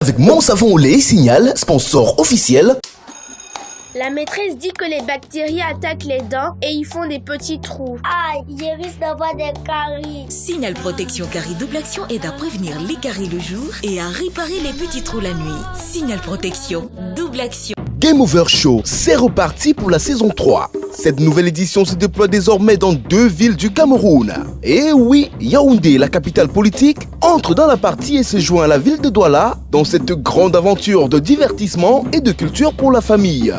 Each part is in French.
Avec Mon Savon au lait, Signal, sponsor officiel. La maîtresse dit que les bactéries attaquent les dents et ils font des petits trous. Aïe, je risque d'avoir des caries. Signal Protection Carie Double Action aide à prévenir les caries le jour et à réparer les petits trous la nuit. Signal Protection Double Action. Game Over Show, c'est reparti pour la saison 3. Cette nouvelle édition se déploie désormais dans 2 villes du Cameroun. Et oui, Yaoundé, la capitale politique, entre dans la partie et se joint à la ville de Douala dans cette grande aventure de divertissement et de culture pour la famille.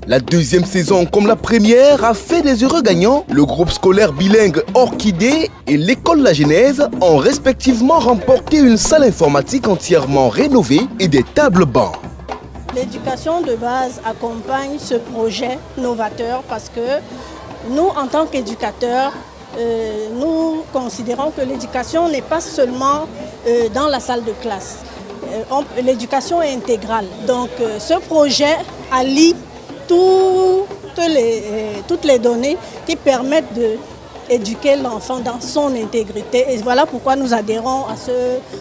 La deuxième saison, comme la première, a fait des heureux gagnants. Le groupe scolaire bilingue Orchidée et l'école La Genèse ont respectivement remporté une salle informatique entièrement rénovée et des tables bancs. L'éducation de base accompagne ce projet novateur parce que nous, en tant qu'éducateurs, nous considérons que l'éducation n'est pas seulement dans la salle de classe. L'éducation est intégrale. Donc ce projet allie toutes les données qui permettent d'éduquer l'enfant dans son intégrité. Et voilà pourquoi nous adhérons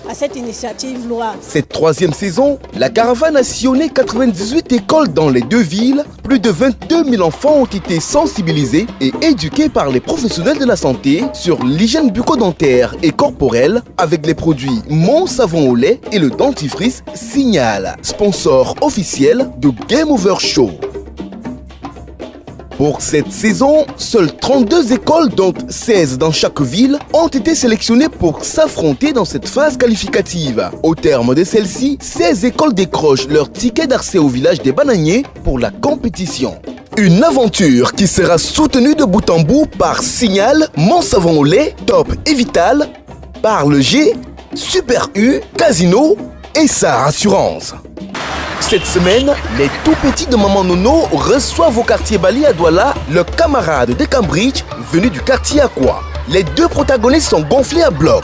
à cette initiative loi. Cette troisième saison, la caravane a sillonné 98 écoles dans les 2 villes. Plus de 22 000 enfants ont été sensibilisés et éduqués par les professionnels de la santé sur l'hygiène bucco-dentaire et corporelle avec les produits Mon Savon au lait et le dentifrice Signal, sponsor officiel de Game Over Show. Pour cette saison, seules 32 écoles, dont 16 dans chaque ville, ont été sélectionnées pour s'affronter dans cette phase qualificative. Au terme de celle-ci, 16 écoles décrochent leur ticket d'accès au village des bananiers pour la compétition. Une aventure qui sera soutenue de bout en bout par Signal, Mon Savon au lait, Top et Vital, par le G, Super U, Casino et SAR Assurance. Cette semaine, les tout petits de Maman Nono reçoivent au quartier Bali à Douala le camarade de Cambridge venu du quartier Aqua. Les 2 protagonistes sont gonflés à bloc.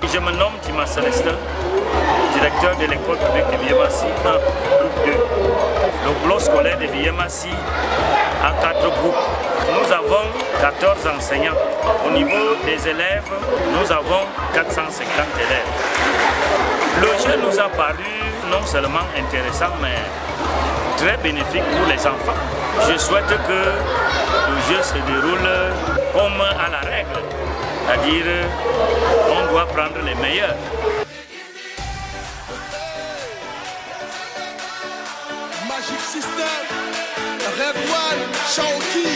Je me nomme Tima Célestin, directeur de l'école publique de Biémassi 1, groupe 2. Le bloc scolaire de Biémassi a 4 groupes. Nous avons 14 enseignants. Au niveau des élèves, nous avons 450 élèves. Le jeu nous a paru non seulement intéressant, mais très bénéfique pour les enfants. Je souhaite que le jeu se déroule comme à la règle, c'est-à-dire on doit prendre les meilleurs. Magic System, Red One, Shaoki.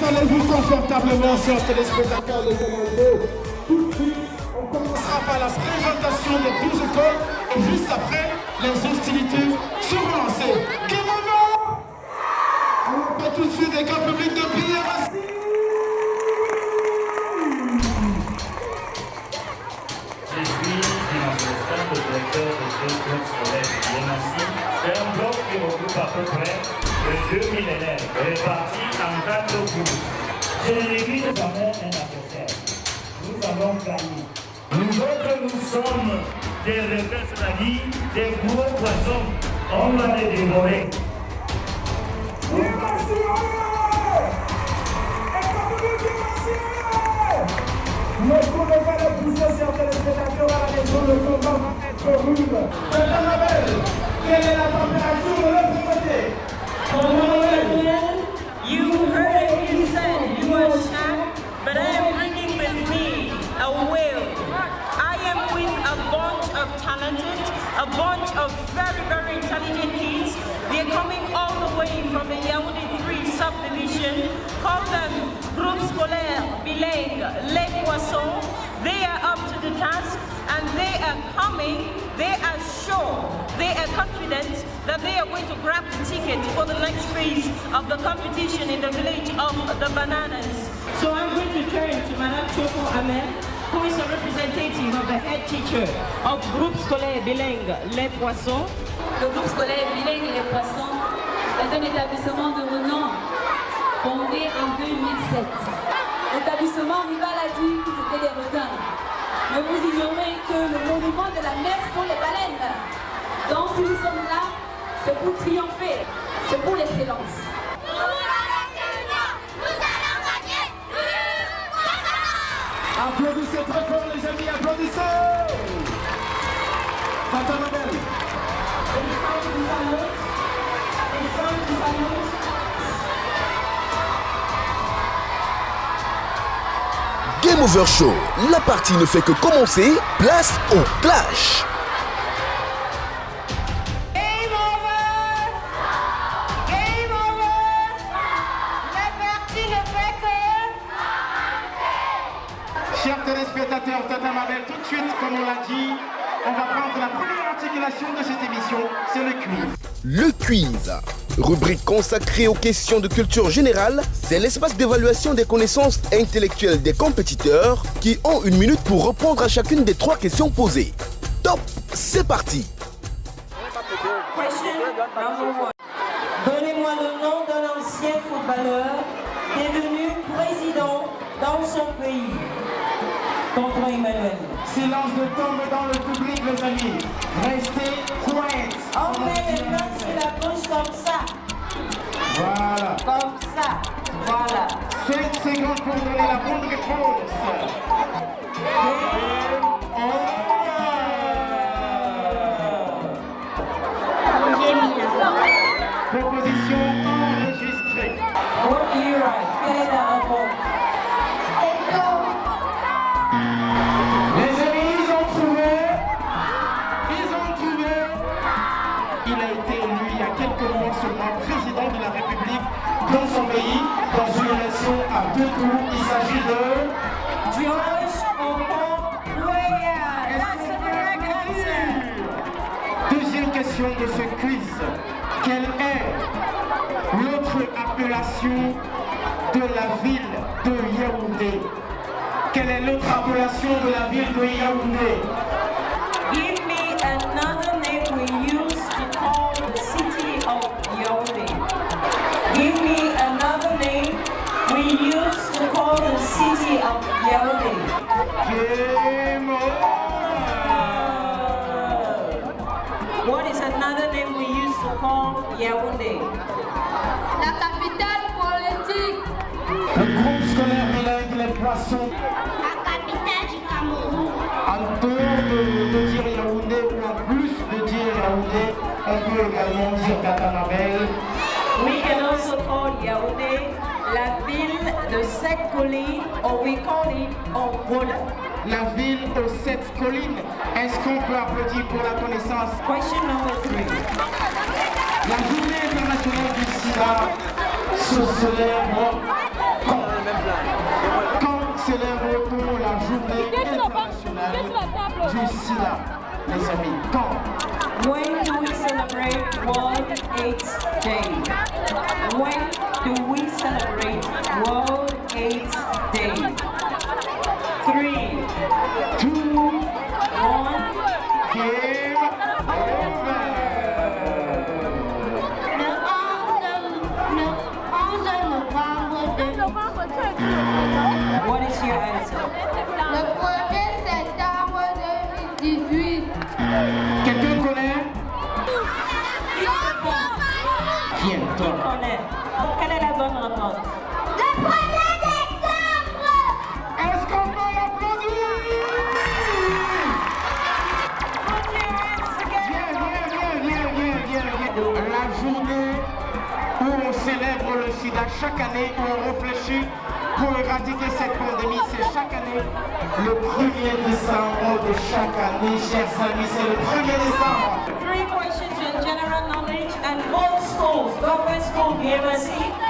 Installez-vous confortablement, chers téléspectateurs de Commando. Tout de suite, on commencera par la présentation des 12 écoles et juste après, les hostilités seront lancées. Kémono! On fait tout de suite l'école publique de Biémassi. Je suis Dimas Célestin, le directeur de ce club scolaire de Biémassi. C'est un bloc qui regroupe à peu près 2000 élèves répartis en 4 groupes. Je ne néglige jamais un adversaire. Nous allons gagner. Nous autres, nous sommes des requins, c'est-à-dire des gros poissons. On va les dévorer. Ne pouvez pas le pousser, chers téléspectateurs, à la maison, le combat va être rude. Madame Mabel, quelle est la température de l'autre côté? You heard it, you said you were shocked, but I am bringing with me a will. I am with a bunch of talented, a bunch of very, very intelligent kids. They're coming all the way from the Yaoundé 3 subdivision. Call them Groupe Scolaire Bilingue Les Poissons. They are up to the task and they are coming. They are sure, they are confident that they are going to grab the ticket for the next phase of the competition in the village of the Bananas. So I'm going to turn to Madame Choko Ahmed who is a representative of the head teacher of groupe scolaire bilingue Les Poissons. Le groupe scolaire bilingue Les Poissons est un établissement de renom fondé en 2007. L'établissement rival a dit que c'était des requins. Mais vous ignorez que le monument de la messe pour les baleines. Donc si nous sommes là, c'est pour triompher, c'est pour l'excellence. Applaudissez très fort les amis, applaudissez. Tata Mabel. Game Over Show, la partie ne fait que commencer, place au clash. Game over! Game over! La partie ne fait que... Chers téléspectateurs, Tata Mabel, tout de suite, comme on l'a dit, on va prendre la première articulation de cette émission, c'est le quiz. Le quiz, rubrique consacrée aux questions de culture générale, c'est l'espace d'évaluation des connaissances intellectuelles des compétiteurs qui ont 1 minute pour répondre à chacune des 3 questions posées. Top, c'est parti. Question number 1. Donnez-moi le nom d'un ancien footballeur devenu président dans son pays. Tonton Emmanuel. Silence de tombe dans le public, les amis. Restez quiet. On met les mains sur la bouche comme ça. Voilà. Comme ça. Voilà. 5 secondes pour donner la bonne réponse. Proposition enregistrée. What do you write? Quelle est la réponse? Les amis, ils ont trouvé. Il a été élu il y a quelques mois seulement président de la République dans son pays, dans une élection à 2 tours. Il s'agit de George Okoye. That's the correct answer. Deuxième question de ce quiz. Quelle est l'autre appellation de la ville de Yaoundé? Quelle est l'autre appellation de la ville de Yaoundé? Give me another name we use to call the city of Yaoundé. Give me another name we use to call the city of Yaoundé. Game over. What is another name we use to call Yaoundé? La capitale politique. Le groupe scolaire bilingue Les Poissons. La capitale du Cameroun. En dehors de dire Yaoundé ou en plus de dire Yaoundé, on peut également dire Tata Mabel. We can also call Yaoundé la ville de 7 collines, or we call it Angola. La ville aux 7 collines. Est-ce qu'on peut applaudir pour la connaissance? Question number 3. La journée internationale du sida se célèbre quand célèbre-t-on la journée internationale du sida, les amis? Quand? When do we celebrate World AIDS Day? When do we celebrate World AIDS Day? 3, 2, 1. game over. Le 11 novembre 2000. What is your answer? Le 1er septembre 2018. Quelqu'un connaît? Viens, Qui toi. connaît? Quelle est la bonne réponse? Le 1er décembre. Est-ce qu'on peut l'applaudir? Put your hands together. Viens. La journée où on célèbre le sida chaque année, où on réfléchit pour éradiquer cette pandémie, c'est chaque année le 1er décembre de chaque année, chers amis, c'est le 1er décembre. 3 questions in general knowledge, and both schools, government school BMSC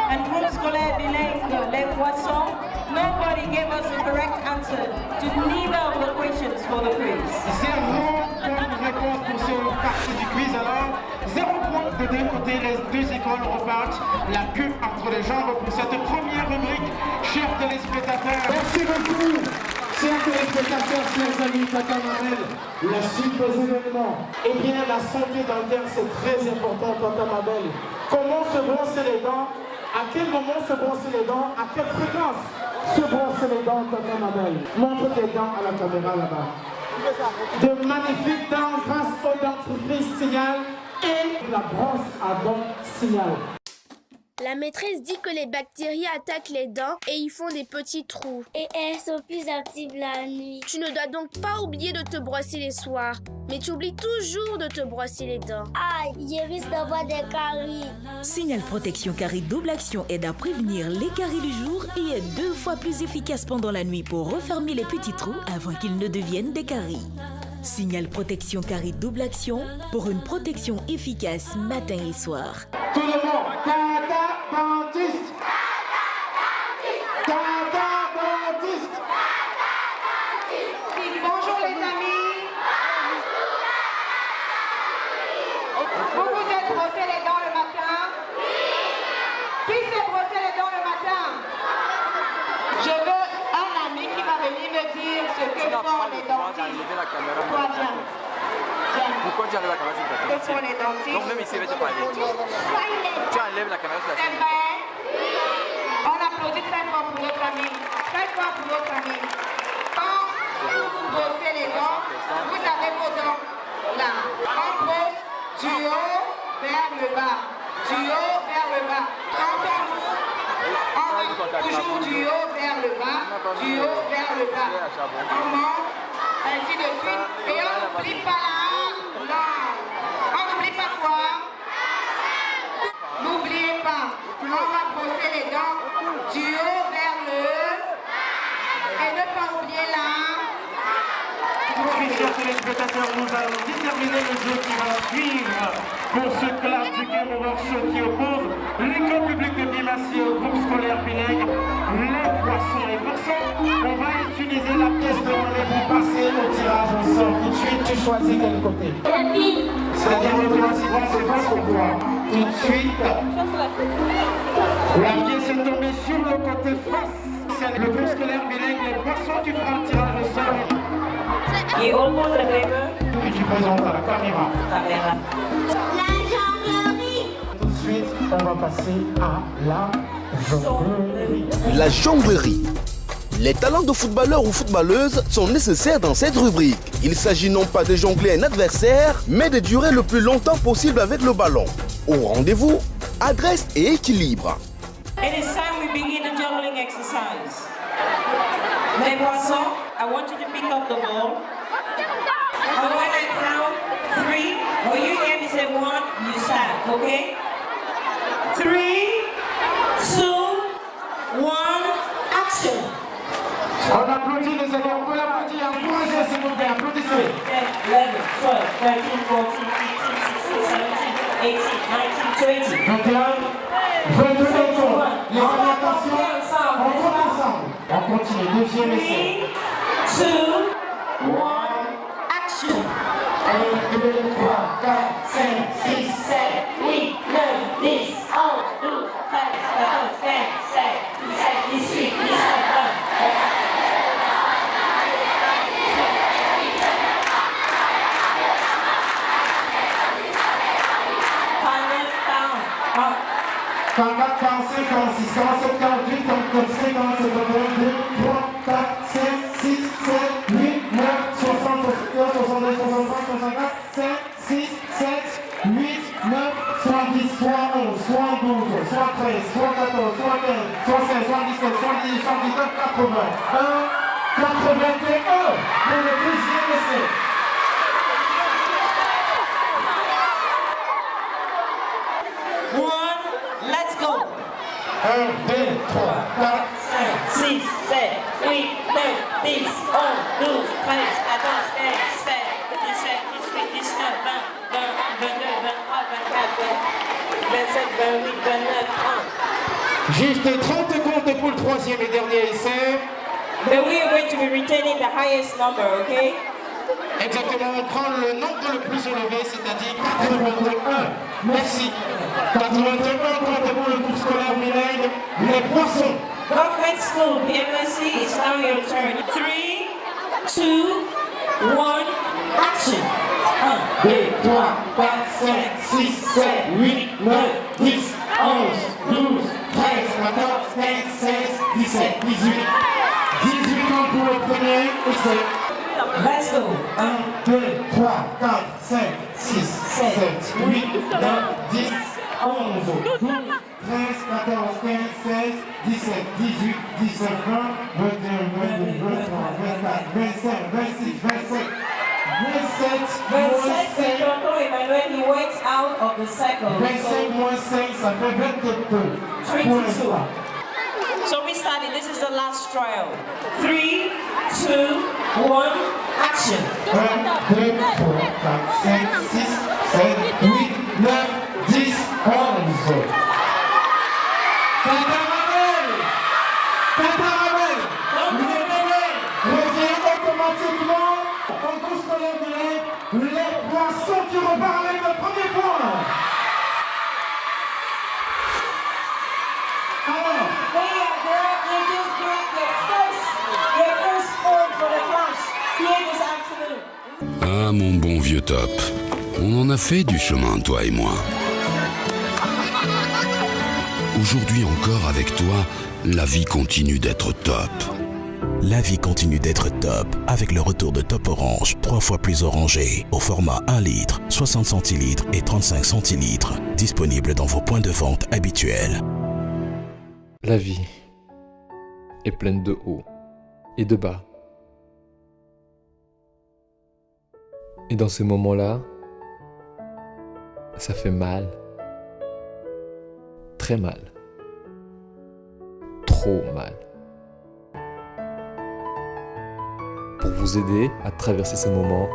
and groupe scolaire bilingue Les Poissons, nobody gave us the correct answer to neither of the questions for the quiz. 0 bonne réponse pour cette partie du quiz, alors 0 point de deux côtés, les 2 écoles repartent la queue entre les jambes pour cette première rubrique, chers téléspectateurs. Merci beaucoup. Chers téléspectateurs, chers amis, Tata Mabel, la suite des événements. Eh bien, la santé dentaire, c'est très important, Tata Mabel. Comment se brosser les dents? À quel moment se brosser les dents? À quelle fréquence se brosser les dents, Tata Mabel? Montre tes dents à la caméra là-bas. De magnifiques dents grâce aux dentifrices Signal et la brosse à dents Signal. La maîtresse dit que les bactéries attaquent les dents et y font des petits trous. Et elles sont plus actives la nuit. Tu ne dois donc pas oublier de te brosser les soirs, mais tu oublies toujours de te brosser les dents. Aïe, je risque d'avoir des caries. Signal Protection Carie Double Action aide à prévenir les caries du jour et est 2 fois plus efficace pendant la nuit pour refermer les petits trous avant qu'ils ne deviennent des caries. Signal Protection Carie Double Action pour une protection efficace matin et soir. Tout le monde, Tata Dentiste. Tata Dentiste. Bonjour les amis. Vous vous êtes brossé les dents le matin? Qui s'est brossé les dents le matin? Je veux un ami qui va venir me dire ce que font les dentistes. Toi, viens. Pourquoi tu enlèves la caméra sur le Que font les dentistes? Donc même ici, je vais te parler. Tu enlèves la caméra sur la C'est scène. vrai. On applaudit très fort pour notre ami. Très fort pour notre ami. Quand vous vous brossez les dents, vous avez vos dents là. On brosse du haut vers le bas. Du haut vers le bas. Quand on va toujours du haut vers le bas. Du haut vers le bas. On monte, ainsi de suite. Et on n'oublie pas là. Non. On n'oublie pas quoi? N'oubliez pas, on va brosser les dents du haut vers le haut et ne pas oublier là. Chers téléspectateurs, nous allons déterminer le jeu qui va suivre pour ce clash du Game Over Show qui oppose l'école publique de Bimassi au groupe scolaire bilingue Les Poissons. Et pour ça, on va utiliser la pièce de monnaie pour passer au tirage au sort. Tout de suite, tu choisis quel côté. C'est-à-dire le principal, c'est face au bois. Tout de suite, la pièce est tombée sur le côté face. C'est le groupe scolaire bilingue Les Poissons qui fera le tirage au sort. Et au bout de Et tu présentes à la caméra. La jonglerie. Tout de suite, on va passer à la jonglerie. La jonglerie. Les talents de footballeurs ou footballeuses sont nécessaires dans cette rubrique. Il s'agit non pas de jongler un adversaire, mais de durer le plus longtemps possible avec le ballon. Au rendez-vous, adresse et équilibre. It is time we begin the juggling exercise. Les poissons, I want you to pick up the ball. And when I count 3, or you hear me say 1, you start, okay? 3, 2, 1, action. On applaudit les amis, on peut l'applaudir. Applaudissez s'il vous plaît, applaudissez. 10, 11, 12, 13, 14, 15, 16, 17, 18, 19, 20. 21, 22 secondes. Les amis, attention, on compte ensemble. On continue, deuxième essai. 3, 2, 1, action. 1, 2, 3, 4, 5, 6, 7, 8, 9, 10, 11, 12, 13, 14, 15, 16, 17, 18, 19, 20. Final count. 44, 45, 46, 47, 48, 49, 50, 52, 3, 4, 5, 6, 7, 8, 9, 60, 61, 62, 63, 64, 5, 6, 7, 8, 9, 70, 71, 72, 73, 74, 75, 76, 77, 78, 79, 80. 81 pour le deuxième essai. Let's go. 1, 2, 3, 4, 5, 6, 7, 8, 9, 10, 11, 12, 13, 14, 15, 16, 17, 18, 19, 20, 21, 22, 23, 24, 27, 28, 29, 30. Juste 30 secondes pour le troisième et dernier essai. But we are going to be retaining the highest number, okay? Exactement, on prend le nombre le plus élevé, c'est-à-dire 81. Merci. 81 pour le groupe scolaire bilingue Les Poissons. Government School, BMSC, it's now your turn. 3, 2, 1, action. 1, 2, 3, 4, 5, 6, 7, 8, 9, 10, 11, 12, 13, 14, 15, 16, 17, 18. 18 ans pour le premier essai. Let's go. 1, 2, 3, 4, 5, 6, 7, 8, 9, 10, 11, 12, 13, 14, 15, 16, 17, 18, 19, 20, 21, 22, 23, 24, 25, 26, 27, 27, Tonton Emmanuel, he went out of the cycle. 25 moins 5, ça fait 22 pour l'instant. So we started. This is the last trial. 3, 2, 1, action. 1, 2, 3, 4, 5, 6, 7, 8, 9, 10, 11. Catarabel, revient automatiquement au cours scolaire de l'aide, les poissons qui repartent avec le premier point. Alors, your first point for the class here this afternoon. Ah mon bon vieux Top, on en a fait du chemin toi et moi. Aujourd'hui encore avec toi, la vie continue d'être top. La vie continue d'être top avec le retour de Top Orange, 3 fois plus orangé, au format 1 litre, 60 centilitres et 35 centilitres, disponible dans vos points de vente habituels. La vie est pleine de hauts et de bas. Et dans ces moments-là, ça fait mal. Très mal. Trop mal. Pour vous aider à traverser ces moments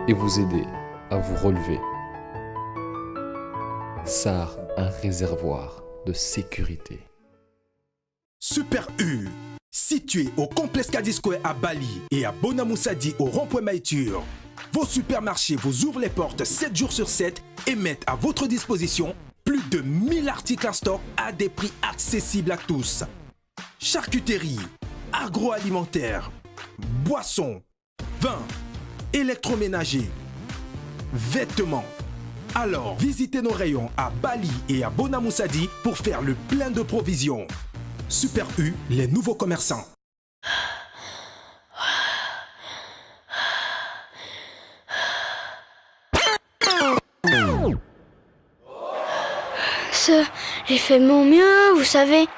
et vous aider à vous relever, SAR, un réservoir de sécurité. Super U, situé au complexe Kadi Square à Bali et à Bonamoussadi au rond-point Maïtur. Vos supermarchés vous ouvrent les portes 7 jours sur 7 et mettent à votre disposition plus de 1000 articles en stock à des prix accessibles à tous. Charcuterie, agroalimentaire, boissons, vin, électroménager, vêtements. Alors, visitez nos rayons à Bali et à Bonamoussadi pour faire le plein de provisions. Super U, les nouveaux commerçants. J'ai fait mon mieux, vous savez.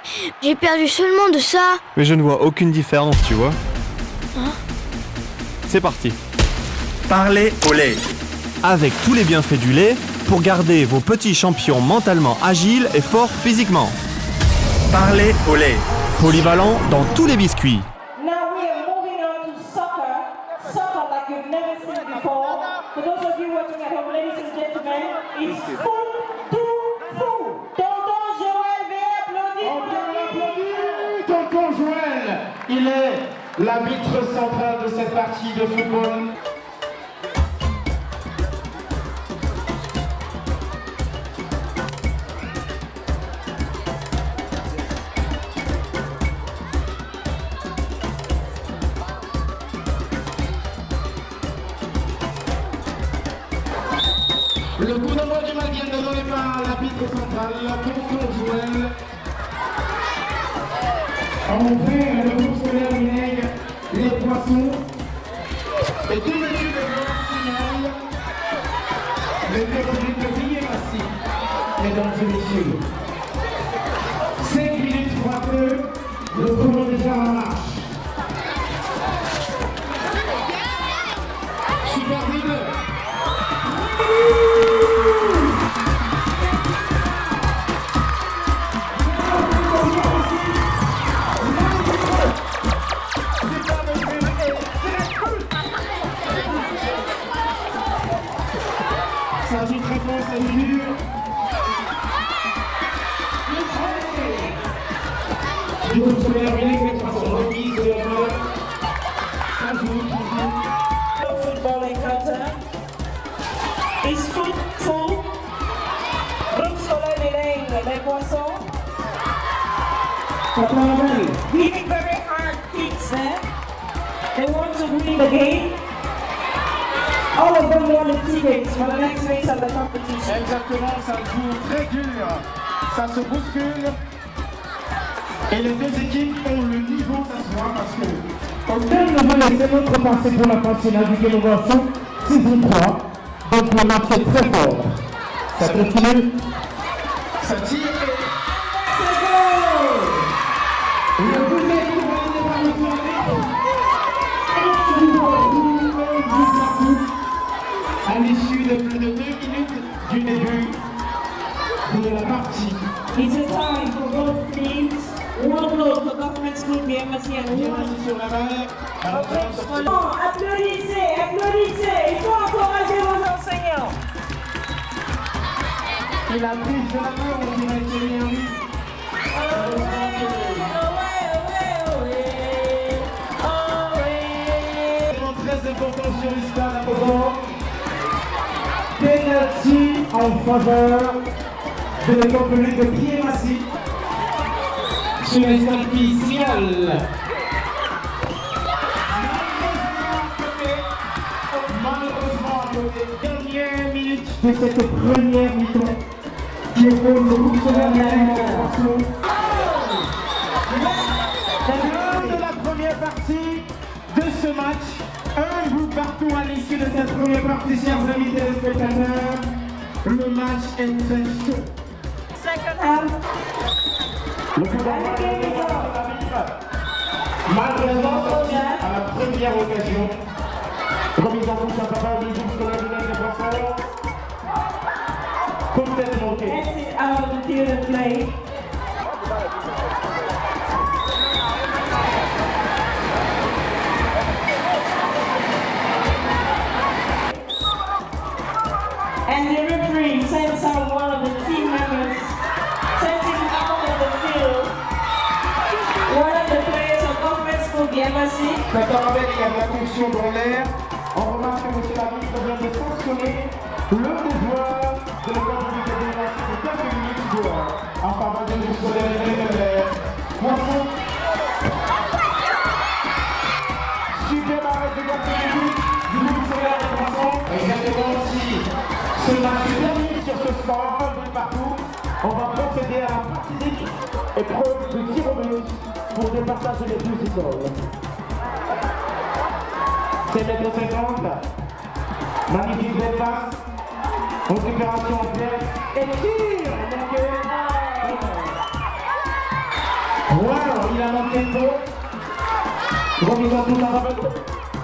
J'ai perdu seulement de ça. Mais je ne vois aucune différence, tu vois. Hein? C'est parti. Parlez au lait. Avec tous les bienfaits du lait pour garder vos petits champions mentalement agiles et forts physiquement. Parlez au lait. Polyvalent dans tous les biscuits. Now we are moving on to soccer. Soccer like you've never seen before. For those of you watching at home, ladies and gentlemen, it's foot to foot. Tonton Joël, veuillez applaudir. Tonton Joël, il est l'arbitre central de cette partie de football. Le coup d'envoi du match vient de donné par l'arbitre central, Tonton Joël. En ouvrir le groupe scolaire Vinaigre, les poissons. Et tout le tube de blanc signale le public de Villémassi, mesdames et messieurs. 5 minutes 3 peu, le chrono déjà en marche. Super dribble. Ça joue très fort, ça joue dur. Du coup, vous allez revenir avec façon remise de la balle. Ça joue, Football encounter. It's foot full. Groupe scolaire les poissons. Hitting very hard kicks, eh? They want the game. All of them want the tickets for the next phase of the competition. Exactement, ça joue très dur, ça se bouscule. Et les deux équipes ont le niveau, ça se voit parce que... Au terme, nous allons laisser notre passé pour la finale du Génération 6-3. Donc le match est très fort. Ça continue. Ça tire et... Le boulet qui va aller par le soirée. À l'issue de plus de 2 minutes du début de la partie. It's a time for both teams. One goal for Government School BMSC and one. Applaudissez, applaudissez. Il faut encourager vos enseignants. Et la prise de la main, on dirait que c'est bien lui. Très important sur l'histoire à Bobo. Penalty en faveur de l'école publique de Biémassi. Sur les officiels. Malheureusement à côté. Dernière minute de cette première mi-temps qui est pour le groupe scolaire de l'intervention. Fin de la première partie de ce match. Un but partout à l'issue de cette première partie, chers amis téléspectateurs. Le match est très chaud. Second half. Le coup d'envoi malheureusement à la première occasion. Remise en bouche à faveur du groupe scolaire de l'intervention. Complètement manqué. Exit out of the theater play. And the referee sends out one of the team members, sends him out of the field. One of the players of Government School BMSC. D'accord, avec il y a de la tension dans l'air. On remarque que M. l'arbitre vient de sanctionner le joueur de l'école publique de BMSC de quelques minutes dehors en faveur du groupe scolaire de l'air. Poisson. Super arrêt de garde du groupe scolaire de Poisson. Exactement aussi. Ce match est terminé sur ce score, un but partout. On va procéder à la partie épreuve de tir au but pour départager les deux écoles. C'est m 50. Magnifique belle passe. Récupération en pièce. Et tir manqué. Wow, il a manqué le mot. Remise en touche à Ravel.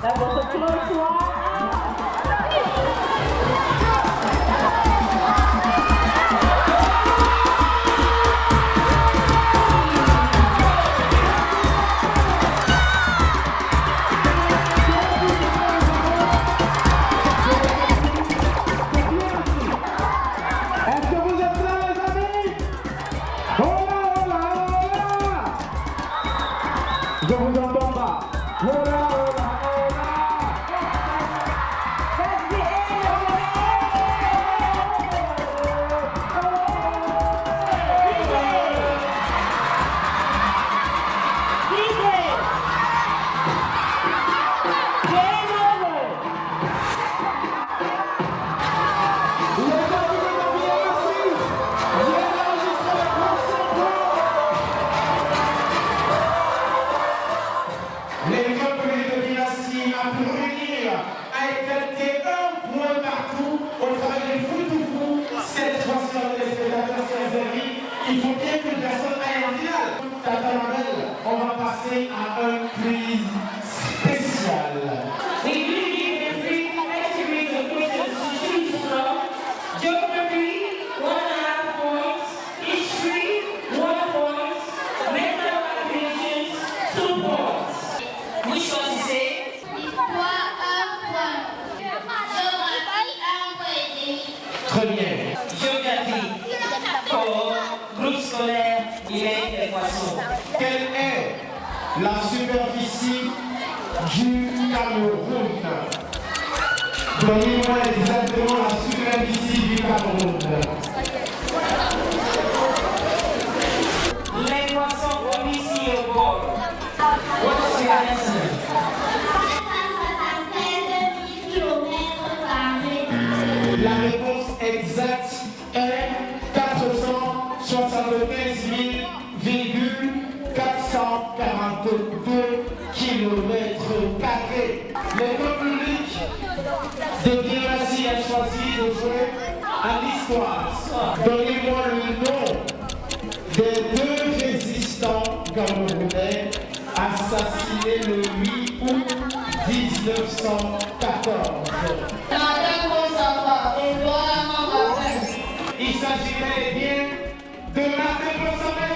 D'abord, c'est le soir. Je vous entends pas. Voilà, voilà, l'école publique de Biémassi a pu réunir, a égalité un point partout au travail des foot ou fou. Cette fois-ci, dans les spectateurs, chers amis, il faut bien qu'une personne aille en finale. Tata Mabel, on va passer à un quiz spécial. Geography, 1.5 points. History, 1 point. Mental applications, 2 points. Vous choisissez. Histoire, 1 point. Géographie, 1 point et demi. Très bien. Géographie, pour groupe scolaire, il est des poissons. Quelle est la superficie du Cameroun? Donnez-moi exactement la superficie du Cameroun. Les poissons ont ici au bord. What's the answer? Biémassi a choisi de jouer à l'histoire. Donnez-moi le nom des 2 résistants camerounais assassinés le 8 août 1914. Il s'agirait bien de Martin Bossamel.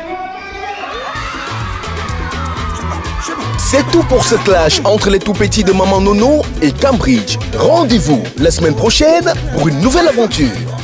C'est tout pour ce clash entre les tout-petits de Maman Nono et Cambridge. Rendez-vous la semaine prochaine pour une nouvelle aventure.